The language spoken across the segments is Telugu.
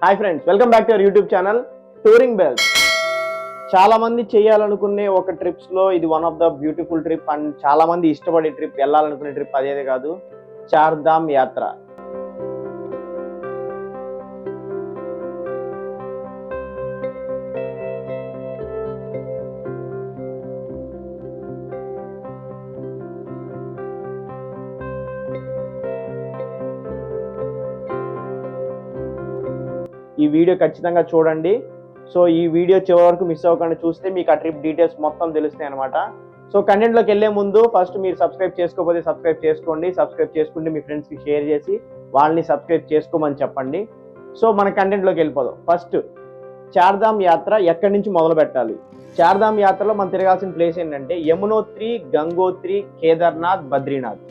Hi friends, welcome back to our YouTube channel touring bells. చాలా మంది చేయాలనుకునే ఒక ట్రిప్స్ లో ఇది one of the beautiful trip and చాలా మంది ఇష్టపడే ట్రిప్, వెళ్ళాలనుకునే ట్రిప్ అదేదే కాదు, చార్ధామ్ యాత్ర. ఈ వీడియో ఖచ్చితంగా చూడండి. సో ఈ వీడియో చివరి వరకు మిస్ అవ్వకుండా చూస్తే మీకు ఆ ట్రిప్ డీటెయిల్స్ మొత్తం తెలుస్తాయి అనమాట. సో కంటెంట్లోకి వెళ్ళే ముందు ఫస్ట్ మీరు సబ్స్క్రైబ్ చేసుకోకపోతే సబ్స్క్రైబ్ చేసుకోండి. సబ్స్క్రైబ్ చేసుకుంటే మీ ఫ్రెండ్స్కి షేర్ చేసి వాళ్ళని సబ్స్క్రైబ్ చేసుకోమని చెప్పండి. సో మన కంటెంట్లోకి వెళ్ళిపోదాం. ఫస్ట్ చార్ధామ్ యాత్ర ఎక్కడి నుంచి మొదలు పెట్టాలి? చార్ధామ్ యాత్రలో మనం తిరగాల్సిన ప్లేస్ ఏంటంటే యమునోత్రి, గంగోత్రి, కేదార్నాథ్, బద్రీనాథ్.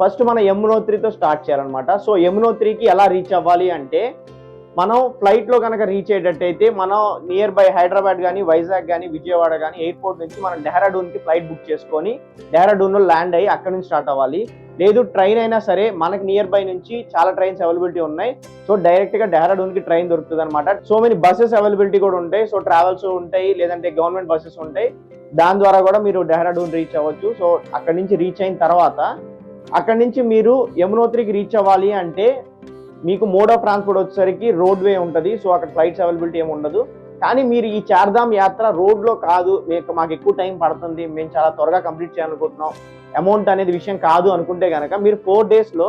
ఫస్ట్ మనం యమునోత్రితో స్టార్ట్ చేయాలన్నమాట. సో యమునోత్రికి ఎలా రీచ్ అవ్వాలి అంటే, మనం ఫ్లైట్లో కనుక రీచ్ అయ్యేటట్టయితే మనం నియర్ బై హైదరాబాద్ కానీ, వైజాగ్ కానీ, విజయవాడ కానీ ఎయిర్పోర్ట్ నుంచి మనం డెహ్రాడూన్కి ఫ్లైట్ బుక్ చేసుకొని డెహ్రాడూన్లో ల్యాండ్ అయ్యి అక్కడ నుంచి స్టార్ట్ అవ్వాలి. లేదు ట్రైన్ అయినా సరే, మనకి నియర్ బై నుంచి చాలా ట్రైన్స్ అవైలబిలిటీ ఉన్నాయి. సో డైరెక్ట్గా డెహ్రాడూన్కి ట్రైన్ దొరుకుతుంది అనమాట. సో మెనీ బస్సెస్ అవైలబిలిటీ కూడా ఉంటాయి. సో ట్రావెల్స్ ఉంటాయి, లేదంటే గవర్నమెంట్ బస్సెస్ ఉంటాయి. దాని ద్వారా కూడా మీరు డెహ్రాడూన్ రీచ్ అవ్వచ్చు. సో అక్కడి నుంచి రీచ్ అయిన తర్వాత అక్కడి నుంచి మీరు యమునోత్రికి రీచ్ అవ్వాలి అంటే మీకు మోడ్ ఆఫ్ ట్రాన్స్పోర్ట్ వచ్చేసరికి రోడ్ వే ఉంటుంది. సో అక్కడ ఫ్లైట్స్ అవైలబిలిటీ ఏమి ఉండదు. కానీ మీరు ఈ చార్ధామ్ యాత్ర రోడ్లో కాదు, మాకు ఎక్కువ టైం పడుతుంది, మేము చాలా త్వరగా కంప్లీట్ చేయాలనుకుంటున్నాం, అమౌంట్ అనేది విషయం కాదు అనుకుంటే కనుక మీరు 4 daysలో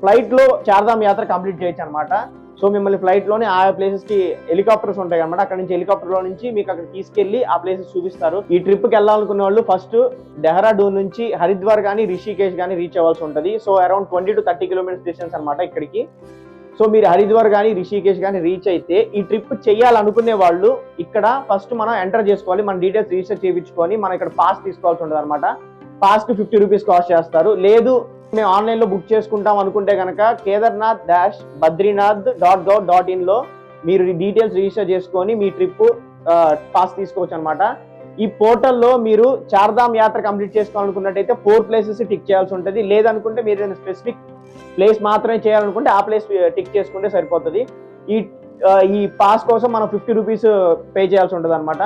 ఫ్లైట్లో చార్ధామ్ యాత్ర కంప్లీట్ చేయొచ్చు అనమాట. సో మిమ్మల్ని ఫ్లైట్లోనే ఆ ప్లేసెస్కి హెలికాప్టర్స్ ఉంటాయి అనమాట. అక్కడ నుంచి హెలికాప్టర్లో నుంచి మీకు అక్కడ తీసుకెళ్లి ఆ ప్లేసెస్ చూపిస్తారు. ఈ ట్రిప్కి వెళ్ళాలనుకునే వాళ్ళు ఫస్ట్ డెహ్రాడూన్ నుంచి హరిద్వార్ కానీ, రిషికేష్ కానీ రీచ్ అవ్వాల్సి ఉంటుంది. So around 20 to 30 kilometers distance అనమాట ఇక్కడికి. సో మీరు హరిద్వార్ కానీ, రిషికేష్ కానీ రీచ్ అయితే ఈ ట్రిప్ చేయాలనుకునే వాళ్ళు ఇక్కడ ఫస్ట్ మనం ఎంటర్ చేసుకోవాలి. మన డీటెయిల్స్ రిజిస్టర్ చేయించుకొని మనం ఇక్కడ పాస్ తీసుకోవాల్సి ఉంటుంది అనమాట. పాస్కి 50 rupees కాస్ట్ చేస్తారు. లేదు మేము ఆన్లైన్లో బుక్ చేసుకుంటాం అనుకుంటే కనుక kedarnath-badrinath.gov.in లో మీరు డీటెయిల్స్ రిజిస్టర్ చేసుకొని మీ ట్రిప్ పాస్ తీసుకోవచ్చు అనమాట. ఈ పోర్టల్లో మీరు చార్ధామ్ యాత్ర కంప్లీట్ చేసుకోవాలనుకున్నట్టయితే 4 places టిక్ చేయాల్సి ఉంటుంది. లేదనుకుంటే మీరు ఏదైనా స్పెసిఫిక్ ప్లేస్ మాత్రమే చేయాలనుకుంటే ఆ ప్లేస్ టిక్ చేసుకుంటే సరిపోతుంది. ఈ పాస్ కోసం మనం 50 rupees పే చేయాల్సి ఉంటుంది అనమాట.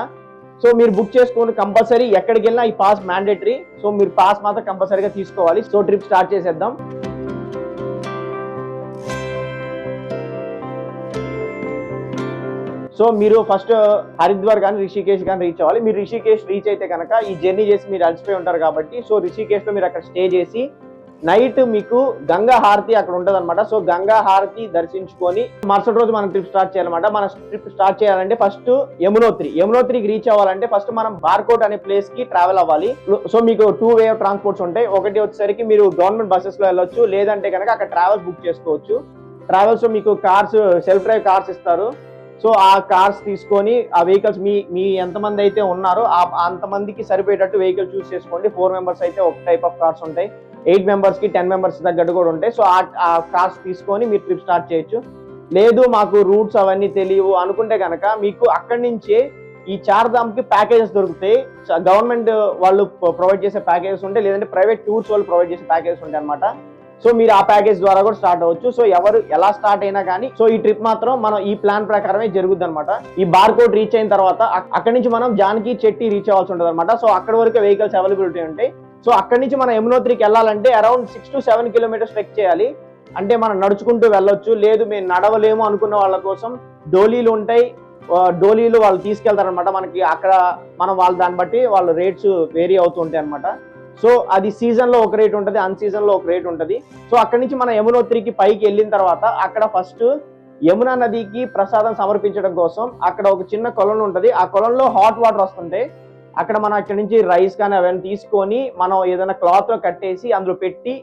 సో మీరు బుక్ చేసుకుని కంపల్సరీ ఎక్కడికి వెళ్ళినా ఈ పాస్ మ్యాండేటరీ. సో మీరు పాస్ మాత్రం కంపల్సరీగా తీసుకోవాలి. సో ట్రిప్ స్టార్ట్ చేసేద్దాం. సో మీరు ఫస్ట్ హరిద్వార్ కానీ, రిషికేష్ కానీ రీచ్ అవ్వాలి. మీరు రిషికేష్ రీచ్ అయితే కనుక ఈ జర్నీ చేసి మీరు అలసిపోయి ఉంటారు కాబట్టి, సో రిషికేష్లో మీరు అక్కడ స్టే చేసి నైట్ మీకు గంగా హారతి అక్కడ ఉంటుంది అనమాట. సో గంగా హారతి దర్శించుకొని మరుసటి రోజు మనం ట్రిప్ స్టార్ట్ చేయాలన్నమాట. మన ట్రిప్ స్టార్ట్ చేయాలంటే ఫస్ట్ యమునోత్రికి రీచ్ అవ్వాలంటే ఫస్ట్ మనం బార్కోట్ అనే ప్లేస్ కి ట్రావెల్ అవ్వాలి. సో మీకు 2 way ఆఫ్ ట్రాన్స్పోర్ట్స్ ఉంటాయి. ఒకటి వచ్చేసరికి మీరు గవర్నమెంట్ బస్సెస్ లో వెళ్ళొచ్చు, లేదంటే కనుక అక్కడ ట్రావెల్స్ బుక్ చేసుకోవచ్చు. ట్రావెల్స్ లో మీకు కార్స్, సెల్ఫ్ డ్రైవ్ కార్స్ ఇస్తారు. సో ఆ కార్స్ తీసుకొని ఆ వెహికల్స్ మీ ఎంతమంది అయితే ఉన్నారో అంతమందికి సరిపోయేటట్టు వెహికల్ చూస్ చేసుకోండి. 4 members అయితే ఒక టైప్ ఆఫ్ కార్స్ ఉంటాయి, 8 members కి 10 members తగ్గట్టు కూడా ఉంటాయి. సో ఆ కార్స్ తీసుకొని మీరు ట్రిప్ స్టార్ట్ చేయొచ్చు. లేదు మాకు రూట్స్ అవన్నీ తెలియవు అనుకుంటే కనుక మీకు అక్కడి నుంచే ఈ చార్ధామ్కి ప్యాకేజెస్ దొరుకుతాయి. గవర్నమెంట్ వాళ్ళు ప్రొవైడ్ చేసే ప్యాకేజెస్ ఉంటాయి, లేదంటే ప్రైవేట్ టూర్స్ వాళ్ళు ప్రొవైడ్ చేసే ప్యాకేజెస్ ఉంటాయి అనమాట. సో మీరు ఆ ప్యాకేజ్ ద్వారా కూడా స్టార్ట్ అవ్వచ్చు. సో ఎవరు ఎలా స్టార్ట్ అయినా కానీ సో ఈ ట్రిప్ మాత్రం మనం ఈ ప్లాన్ ప్రకారమే జరుగుద్ది అనమాట. ఈ బార్కోట్ రీచ్ అయిన తర్వాత అక్కడి నుంచి మనం జానకి చెట్టి రీచ్ అవ్వాల్సి ఉంటుంది అనమాట. సో అక్కడ వరకు వెహికల్స్ అవైలబిలిటీ ఉంటాయి. సో అక్కడి నుంచి మనం యమునోత్రికి వెళ్ళాలంటే అరౌండ్ 6 to 7 kilometers ట్రెక్ చేయాలి. అంటే మనం నడుచుకుంటూ వెళ్ళొచ్చు. లేదు మేము నడవలేము అనుకున్న వాళ్ళ కోసం డోలీలు ఉంటాయి. డోలీలు వాళ్ళు తీసుకెళ్తారనమాట. మనకి అక్కడ మనం దాన్ని బట్టి వాళ్ళ రేట్స్ వేరీ అవుతూ ఉంటాయి అనమాట. సో అది సీజన్లో ఒక రేట్ ఉంటుంది, అన్ సీజన్లో ఒక రేట్ ఉంటుంది. సో అక్కడి నుంచి మనం యమునోత్రికి పైకి వెళ్ళిన తర్వాత అక్కడ ఫస్ట్ యమునా నదికి ప్రసాదం సమర్పించడం కోసం అక్కడ ఒక చిన్న కొలను ఉంటుంది. ఆ కొలంలో హాట్ వాటర్ వస్తుంటాయి. అక్కడ మనం అక్కడి నుంచి రైస్ కానీ అవన్నీ తీసుకొని మనం ఏదైనా క్లాత్లో కట్టేసి అందులో పెట్టి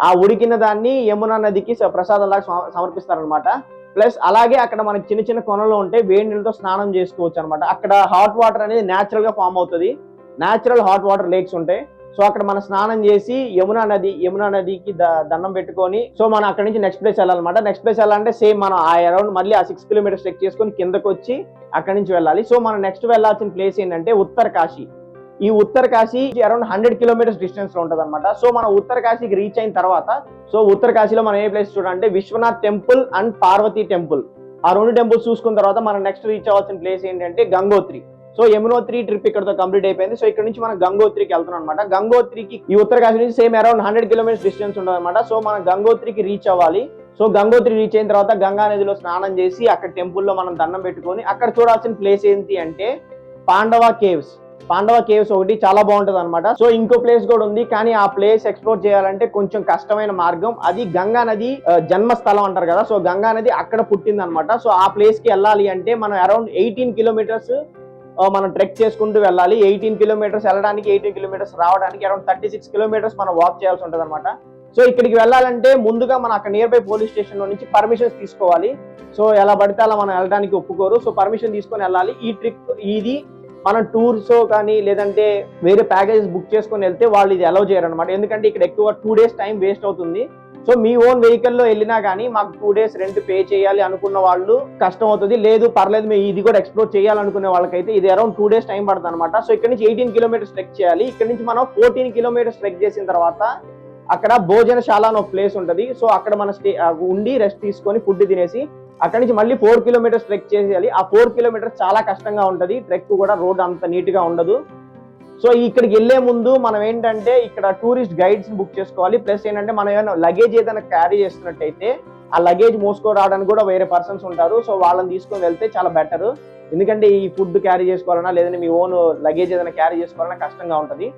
ఆ ఉడికిన దాన్ని యమునా నదికి ప్రసాదంలాగా సమర్పిస్తారనమాట. ప్లస్ అలాగే అక్కడ మనకి చిన్న చిన్న కొనలు ఉంటాయి, వేడి నీళ్ళతో స్నానం చేసుకోవచ్చు అనమాట. అక్కడ హాట్ వాటర్ అనేది న్యాచురల్ గా ఫామ్ అవుతుంది. న్యాచురల్ హాట్ వాటర్ లేక్స్ ఉంటాయి. సో అక్కడ మనం స్నానం చేసి యమునా నదికి దండం పెట్టుకొని సో మనం అక్కడ నుంచి నెక్స్ట్ ప్లేస్ వెళ్ళాలన్నమాట. నెక్స్ట్ ప్లేస్ వెళ్ళాలంటే సేమ్ మనం అరౌండ్ మళ్ళీ ఆ 6 kilometers ట్రెక్ చేసుకొని కిందకు వచ్చి అక్కడి నుంచి వెళ్ళాలి. సో మనం నెక్స్ట్ వెళ్ళాల్సిన ప్లేస్ ఏంటంటే ఉత్తరకాశీ. ఈ ఉత్తరకాశీ అరౌండ్ 100 kilometers డిస్టెన్స్ లో ఉంటుంది అనమాట. సో మనం ఉత్తరకాశీకి రీచ్ అయిన తర్వాత సో ఉత్తరకాశీలో మనం ఏ ప్లేస్ చూడాలంటే Vishwanath temple and Parvati temple. ఆ 2 టెంపుల్స్ చూసుకున్న తర్వాత మనం నెక్స్ట్ రీచ్ అవ్వాల్సిన ప్లేస్ ఏంటంటే గంగోత్రి. సో యమునోత్రి ట్రిప్ ఇక్కడతో కంప్లీట్ అయిపోయింది. సో ఇక్కడ నుంచి మనం గంగోత్రికి వెళ్తున్నాం అనమాట. గంగోత్రికి ఈ ఉత్తరకాశీ నుంచి సేమ్ అరౌండ్ 100 కిలోమీటర్స్ డిస్టెన్స్ ఉంటుంది అనమాట. సో మనం గంగోత్రికి రీచ్ అవ్వాలి. సో గంగోత్రి రీచ్ అయిన తర్వాత గంగా నదిలో స్నానం చేసి అక్కడ టెంపుల్లో మనం దండం పెట్టుకొని అక్కడ చూడాల్సిన ప్లేస్ ఏంటి అంటే పాండవ కేవ్స్. పాండవ కేవ్స్ ఒకటి చాలా బాగుంటది అనమాట. సో ఇంకో ప్లేస్ కూడా ఉంది, కానీ ఆ ప్లేస్ ఎక్స్ప్లోర్ చేయాలంటే కొంచెం కష్టమైన మార్గం. అది గంగా నది జన్మస్థలం అంటారు కదా. సో గంగా నది అక్కడ పుట్టింది అనమాట. సో ఆ ప్లేస్ కి వెళ్ళాలి అంటే మనం అరౌండ్ 18 కిలోమీటర్స్ మనం ట్రెక్ చేసుకుంటూ వెళ్ళాలి. 18 కిలోమీటర్స్ వెళ్ళడానికి, 18 కిలోమీటర్స్ రావడానికి అరౌండ్ 36 కిలోమీటర్స్ మనం వాక్ చేయాల్సి ఉంటుంది అనమాట. సో ఇక్కడికి వెళ్ళాలంటే ముందుగా మనం అక్కడ నియర్ బై పోలీస్ స్టేషన్ లో నుంచి పర్మిషన్స్ తీసుకోవాలి. సో ఎలా పడితే అలా మనం వెళ్ళడానికి ఒప్పుకోరు. సో పర్మిషన్ తీసుకొని వెళ్ళాలి. ఈ ట్రిప్ ఇది మనం టూర్స్ కానీ లేదంటే వేరే ప్యాకేజెస్ బుక్ చేసుకొని వెళ్తే వాళ్ళు ఇది అలౌ చేయరు అనమాట. ఎందుకంటే ఇక్కడ ఎక్కువ 2 days టైం వేస్ట్ అవుతుంది. సో మీ ఓన్ వెహికల్లో వెళ్ళినా కానీ మాకు 2 days రెంట్ పే చేయాలి అనుకున్న వాళ్ళు కష్టం అవుతుంది. లేదు పర్లేదు మేము ఇది కూడా ఎక్స్ప్లోర్ చేయాలనుకునే వాళ్ళకైతే ఇది అరౌండ్ 2 days టైం పడుతుంది అనమాట. సో ఇక్కడ నుంచి 18 కిలోమీటర్స్ ట్రెక్ చేయాలి. ఇక్కడ నుంచి మనం 14 కిలోమీటర్స్ ట్రెక్ చేసిన తర్వాత అక్కడ భోజనశాల అని ఒక ప్లేస్ ఉంటుంది. సో అక్కడ మన ఉండి రెస్ట్ తీసుకొని ఫుడ్ తినేసి అక్కడ నుంచి మళ్ళీ 4 కిలోమీటర్స్ ట్రెక్ చేసేయాలి. ఆ 4 కిలోమీటర్స్ చాలా కష్టంగా ఉంటుంది. ట్రెక్ కూడా రోడ్ అంత నీట్ గా ఉండదు. సో ఇక్కడికి వెళ్లే ముందు మనం ఏంటంటే ఇక్కడ టూరిస్ట్ గైడ్స్ బుక్ చేసుకోవాలి. ప్లస్ ఏంటంటే మనం ఏమైనా లగేజ్ ఏదైనా క్యారీ చేస్తున్నట్టయితే ఆ లగేజ్ మోసుకో రావడానికి కూడా వేరే పర్సన్స్ ఉంటారు. సో వాళ్ళని తీసుకొని వెళ్తే చాలా బెటర్. ఎందుకంటే ఈ ఫుడ్ క్యారీ చేసుకోవాలన్నా లేదంటే మీ ఓన్ లగేజ్ ఏదైనా క్యారీ చేసుకోవాలన్నా కష్టంగా ఉంటుంది.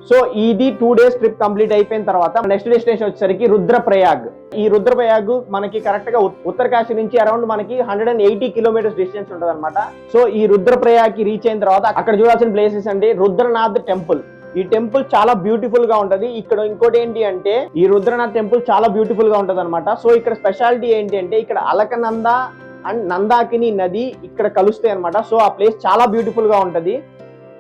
సో ఇది 2 days ట్రిప్ కంప్లీట్ అయిపోయిన తర్వాత నెక్స్ట్ డెస్టినేషన్ వచ్చేసరికి రుద్రప్రయాగ్. ఈ రుద్రప్రయాగ్ మనకి కరెక్ట్ గా ఉత్తరకాశీ నుంచి అరౌండ్ మనకి 180 కిలోమీటర్స్ డిస్టెన్స్ ఉంటుంది అనమాట. సో ఈ రుద్రప్రయాగ్ కి రీచ్ అయిన తర్వాత అక్కడ చూడాల్సిన ప్లేసెస్ అంటే రుద్రనాథ్ టెంపుల్. ఈ టెంపుల్ చాలా బ్యూటిఫుల్ గా ఉంటది. ఇక్కడ ఇంకోటి ఏంటి అంటే ఈ రుద్రనాథ్ టెంపుల్ చాలా బ్యూటిఫుల్ గా ఉంటది అనమాట. సో ఇక్కడ స్పెషాలిటీ ఏంటి అంటే ఇక్కడ అలకనంద అండ్ నందాకిని నది ఇక్కడ కలుస్తాయి అనమాట. సో ఆ ప్లేస్ చాలా బ్యూటిఫుల్ గా ఉంటది.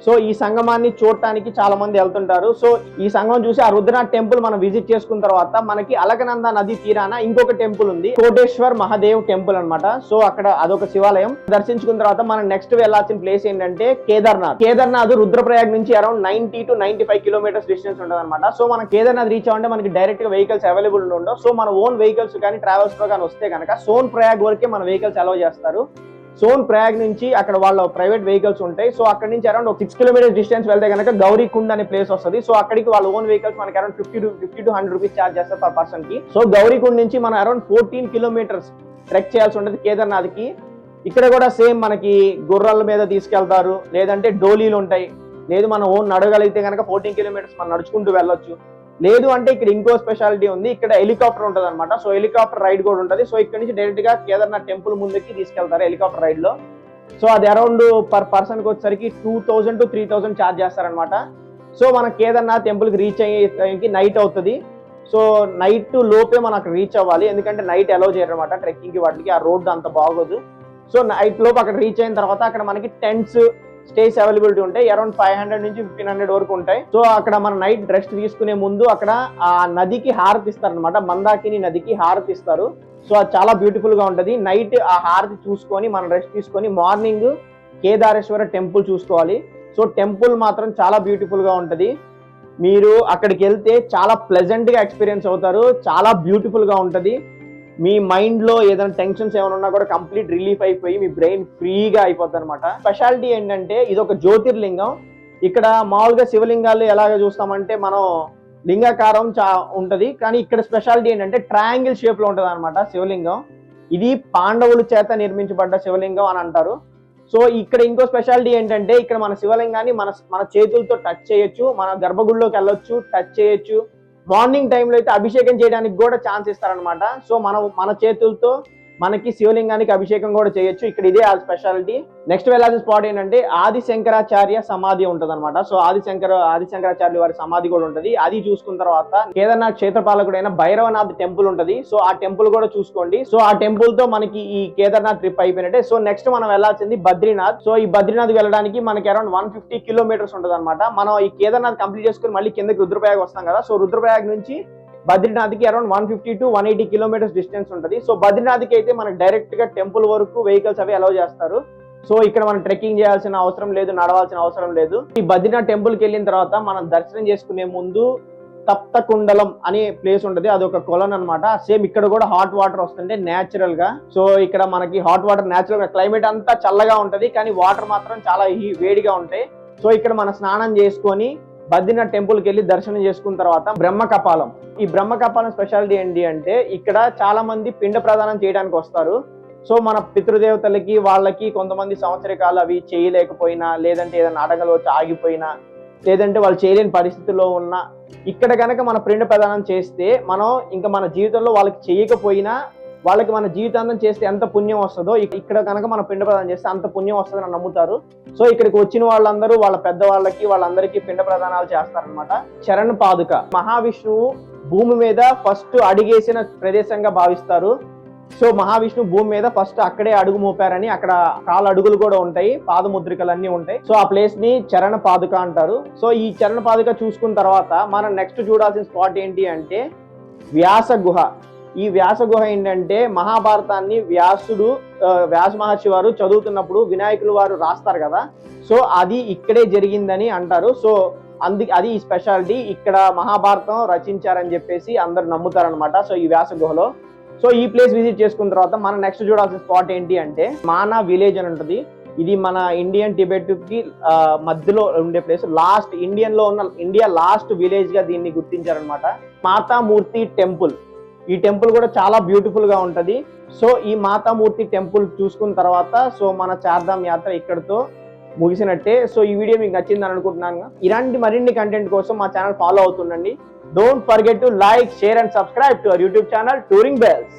సో ఈ సంగమాన్ని చూడటానికి చాలా మంది వెళ్తుంటారు. సో ఈ సంగమం చూసి ఆ రుద్రనాథ్ టెంపుల్ మనం విజిట్ చేసుకున్న తర్వాత మనకి అలకనంద నది తీరాన ఇంకొక టెంపుల్ ఉంది, కోటేశ్వర్ మహాదేవ్ టెంపుల్ అన్నమాట. సో అక్కడ అదొక శివాలయం. దర్శించుకున్న తర్వాత మనం నెక్స్ట్ వెళ్లాల్సిన ప్లేస్ ఏంటంటే కేదార్నాథ్. కేదార్నాథ్ రుద్రప్రయాగ్ నుంచి అరౌండ్ 90 to 95 కిలోమీటర్స్ డిస్టెన్స్ ఉంటుంది అనమాట. సో మనం కేదార్నాథ్ రీచ్ అవ్వంటే మనకి డైరెక్ట్ గా వెహికల్స్ అవైలబుల్ ఉండవు. సో మన ఓన్ వెహికల్స్ కానీ ట్రావెల్స్ లో కానీ వస్తే కనుక సోన్ ప్రయాగ్ వరకే మన వెహికల్స్ అలౌ చేస్తారు. సోన్ ప్రయాగ్ నుంచి అక్కడ వాళ్ళ ప్రైవేట్ వెహికల్స్ ఉంటాయి. సో అక్కడ నుంచి అరౌండ్ 6 కిలోమీటర్స్ డిస్టెన్స్ వెళ్తే కనుక గౌరీకుండ్ అనే ప్లేస్ వస్తుంది. సో అక్కడికి వాళ్ళ ఓన్ వెహికల్స్ మనకి అరౌండ్ 50 to 100 రూపీస్ చార్జ్ చేస్తారు పర్ పర్సన్ కి. సో గౌరీకుండ్ నుంచి మనం అరౌండ్ 14 కిలోమీటర్స్ ట్రెక్ చేయాల్సి ఉంటుంది కేదార్నాథ్ కి. ఇక్కడ కూడా సేమ్ మనకి గుర్రాల మీద తీసుకెళ్తారు, లేదంటే డోలీలు ఉంటాయి. లేదు మనం ఓన్ నడగలిగితే కనుక 14 కిలోమీటర్స్ మనం నడుచుకుంటూ వెళ్ళొచ్చు. లేదు అంటే ఇక్కడ ఇంకో స్పెషాలిటీ ఉంది, ఇక్కడ హెలికాప్టర్ ఉంటుంది అనమాట. సో హెలికాప్టర్ రైడ్ కూడా ఉంటుంది. సో ఇక్కడ నుంచి డైరెక్ట్ గా కేదార్నాథ్ టెంపుల్ ముందుకి తీసుకెళ్తారు హెలికాప్టర్ రైడ్ లో. సో అది అరౌండ్ పర్ పర్సన్ కి వచ్చేసరికి 2000 to 3000 ఛార్జ్ చేస్తారనమాట. సో మన కేదార్నాథ్ టెంపుల్ కి రీచ్ అయ్యేకి నైట్ అవుతుంది. సో నైట్ లోపే మనం అక్కడ రీచ్ అవ్వాలి, ఎందుకంటే నైట్ అలౌ చేయరు అనమాట ట్రెక్కింగ్ కి వాటికి. ఆ రోడ్ అంత బాగోదు. సో నైట్ లోపు అక్కడ రీచ్ అయిన తర్వాత అక్కడ మనకి టెంట్స్ స్టేస్ అవైలబిలిటీ ఉంటాయి. అరౌండ్ 500 నుంచి 1500 వరకు ఉంటాయి. సో అక్కడ మన నైట్ రెస్ట్ తీసుకునే ముందు అక్కడ ఆ నదికి హారతి ఇస్తారు అనమాట. మందాకిని నదికి హారతి ఇస్తారు. సో అది చాలా బ్యూటిఫుల్ గా ఉంటది. నైట్ ఆ హారతి చూసుకొని మనం రెస్ట్ తీసుకొని మార్నింగ్ కేదారేశ్వర టెంపుల్ చూసుకోవాలి. సో టెంపుల్ మాత్రం చాలా బ్యూటిఫుల్ గా ఉంటది. మీరు అక్కడికి వెళ్తే చాలా ప్లెజెంట్ గా ఎక్స్పీరియన్స్ అవుతారు. చాలా బ్యూటిఫుల్ గా ఉంటది. మీ మైండ్ లో ఏదైనా టెన్షన్స్ ఏమైనా ఉన్నా కూడా కంప్లీట్ రిలీఫ్ అయిపోయి మీ బ్రెయిన్ ఫ్రీగా అయిపోతుంది అనమాట. స్పెషాలిటీ ఏంటంటే ఇది ఒక జ్యోతిర్లింగం. ఇక్కడ మామూలుగా శివలింగాలు ఎలాగ చూస్తామంటే మనం లింగాకారం ఉంటది, కానీ ఇక్కడ స్పెషాలిటీ ఏంటంటే ట్రయాంగిల్ షేప్ లో ఉంటది అనమాట శివలింగం. ఇది పాండవుల చేత నిర్మించబడ్డ శివలింగం అని అంటారు. సో ఇక్కడ ఇంకో స్పెషాలిటీ ఏంటంటే ఇక్కడ మన శివలింగాన్ని మన చేతులతో టచ్ చేయొచ్చు, మన గర్భగుడిలోకి వెళ్ళొచ్చు, టచ్ చేయొచ్చు. మార్నింగ్ టైంలో అయితే అభిషేకం చేయడానికి కూడా ఛాన్స్ ఇస్తారనమాట. సో మన చేతులతో మనకి శివలింగానికి అభిషేకం కూడా చేయొచ్చు. ఇక్కడ ఇదే ఆ స్పెషాలిటీ. నెక్స్ట్ వెళ్ళాల్సిన స్పాట్ ఏంటంటే ఆది శంకరాచార్య సమాధి ఉంటది అనమాట. సో ఆది శంకరాచార్య వారి సమాధి కూడా ఉంటది. అది చూసుకున్న తర్వాత కేదార్నాథ్ క్షేత్రపాలకుడైన భైరవనాథ్ టెంపుల్ ఉంటది. సో ఆ టెంపుల్ కూడా చూసుకోండి. సో ఆ టెంపుల్ తో మనకి ఈ కేదార్నాథ్ ట్రిప్ అయిపోయినట్టే. సో నెక్స్ట్ మనం వెళ్ళాల్సింది బద్రీనాథ్. సో ఈ బద్రీనాథ్ వెళ్ళడానికి మనకి అరౌండ్ 150 కిలోమీటర్స్ ఉంటది అనమాట. మనం ఈ కేదార్నాథ్ కంప్లీట్ చేసుకుని మళ్ళీ కిందకి రుద్రప్రయాగ్ వస్తాం కదా. సో రుద్రప్రయాగ్ నుంచి బద్రీనాథ్ కి అరౌండ్ 150 to 180 కిలోమీటర్స్ డిస్టెన్స్ ఉంటుంది. సో బద్రీనాథ్ కి అయితే మనకి డైరెక్ట్ గా టెంపుల్ వరకు వెహికల్స్ అవి అలౌ చేస్తారు. సో ఇక్కడ మనం ట్రెక్కింగ్ చేయాల్సిన అవసరం లేదు, నడవాల్సిన అవసరం లేదు. ఈ బద్రీనాథ్ టెంపుల్ కి వెళ్ళిన తర్వాత మనం దర్శనం చేసుకునే ముందు తప్తకుండలం అనే ప్లేస్ ఉంటుంది, అది ఒక కొలన్ అనమాట. సేమ్ ఇక్కడ కూడా హాట్ వాటర్ వస్తుంటే నేచురల్ గా. సో ఇక్కడ మనకి హాట్ వాటర్ నేచురల్ గా, క్లైమేట్ అంతా చల్లగా ఉంటది కానీ వాటర్ మాత్రం చాలా వేడిగా ఉంటాయి. సో ఇక్కడ మనం స్నానం చేసుకొని బద్రీనాథ్ టెంపుల్ కి వెళ్ళి దర్శనం చేసుకున్న తర్వాత బ్రహ్మ కపాలం. ఈ బ్రహ్మ కపాలం స్పెషాలిటీ ఏంటి అంటే ఇక్కడ చాలా మంది పిండ ప్రదానం చేయడానికి వస్తారు. సో మన పితృదేవతలకి వాళ్ళకి కొంతమంది సంవత్సరకాలు అవి చేయలేకపోయినా, లేదంటే ఏదైనా ఆటంకాలు వచ్చి ఆగిపోయినా, లేదంటే వాళ్ళు చేయలేని పరిస్థితుల్లో ఉన్న ఇక్కడ కనుక మన పిండ ప్రదానం చేస్తే మనం ఇంకా మన జీవితంలో వాళ్ళకి చేయకపోయినా వాళ్ళకి మన జీవితాంతం చేస్తే ఎంత పుణ్యం వస్తుందో ఇక్కడ కనుక మనం పిండ ప్రదానం చేస్తే అంత పుణ్యం వస్తుందని నమ్ముతారు. సో ఇక్కడికి వచ్చిన వాళ్ళందరూ వాళ్ళ పెద్దవాళ్ళకి వాళ్ళందరికీ పిండ ప్రదానాలు చేస్తారనమాట. చరణ్ పాదుక మహావిష్ణువు భూమి మీద ఫస్ట్ అడిగేసిన ప్రదేశంగా భావిస్తారు. సో మహావిష్ణువు భూమి మీద ఫస్ట్ అక్కడే అడుగు మోపారని, అక్కడ కాలు అడుగులు కూడా ఉంటాయి, పాదముద్రికలు అన్ని ఉంటాయి. సో ఆ ప్లేస్ ని చరణ పాదుక అంటారు. సో ఈ చరణ పాదుక చూసుకున్న తర్వాత మనం నెక్స్ట్ చూడాల్సిన స్పాట్ ఏంటి అంటే వ్యాస గుహ. ఈ వ్యాస గుహ ఏంటంటే మహాభారతాన్ని వ్యాస మహర్షి వారు చదువుతున్నప్పుడు వినాయకులు వారు రాస్తారు కదా, సో అది ఇక్కడే జరిగిందని అంటారు. సో అది ఈ స్పెషాలిటీ, ఇక్కడ మహాభారతం రచించారని చెప్పేసి అందరు నమ్ముతారనమాట. సో ఈ వ్యాస గుహలో. సో ఈ ప్లేస్ విజిట్ చేసుకున్న తర్వాత మనం నెక్స్ట్ చూడాల్సిన స్పాట్ ఏంటి అంటే మానా విలేజ్ అని ఉంటుంది. ఇది మన ఇండియన్ టిబెట్ కి మధ్యలో ఉండే ప్లేస్. ఇండియా లాస్ట్ విలేజ్ గా దీన్ని గుర్తించారనమాట. మాతామూర్తి టెంపుల్. ఈ టెంపుల్ కూడా చాలా బ్యూటిఫుల్ గా ఉంటది. సో ఈ మాతామూర్తి టెంపుల్ చూసుకున్న తర్వాత సో మన చార్ధామ్ యాత్ర ఇక్కడితో ముగిసినట్టే. సో ఈ వీడియో మీకు నచ్చిందని అనుకుంటున్నాను. ఇలాంటి మరిన్ని కంటెంట్ కోసం మా ఛానల్ ఫాలో అవుతుండండి. Don't forget to like, share and subscribe to our YouTube channel touring bells.